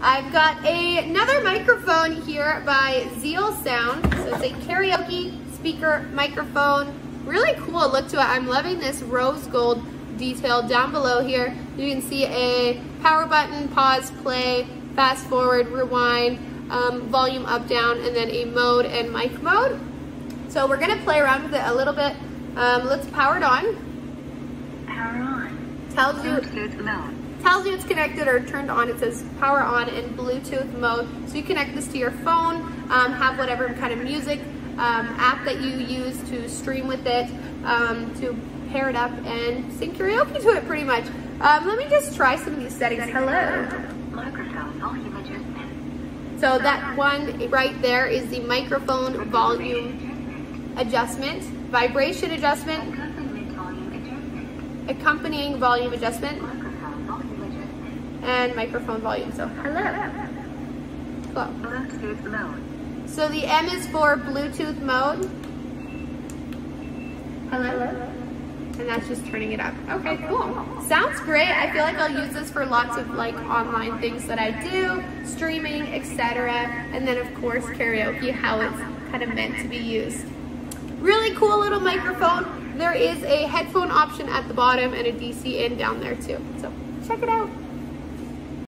I've got another microphone here by ZealSound. So it's a karaoke speaker microphone. Really cool look to it. I'm loving this rose gold detail down below here. You can see a power button, pause, play, fast forward, rewind, volume up, down, and then a mode and mic mode. So we're gonna play around with it a little bit. Let's power it on. Power on. Tells you it's connected or turned on. It says power on in Bluetooth mode. So you connect this to your phone, have whatever kind of music app that you use to stream with it, to pair it up and sing karaoke to it pretty much. Let me just try some of these settings. Hello. Microphone volume adjustment. So that one right there is the microphone volume adjustment, vibration adjustment, accompanying volume adjustment, and microphone volume. So hello. Bluetooth mode. So the M is for Bluetooth mode. Hello. And that's just turning it up. Okay, cool. Sounds great. I feel like I'll use this for lots of like online things that I do, streaming, etc. And then of course karaoke, how it's kind of meant to be used. Really cool little microphone. There is a headphone option at the bottom and a DC in down there too. So check it out.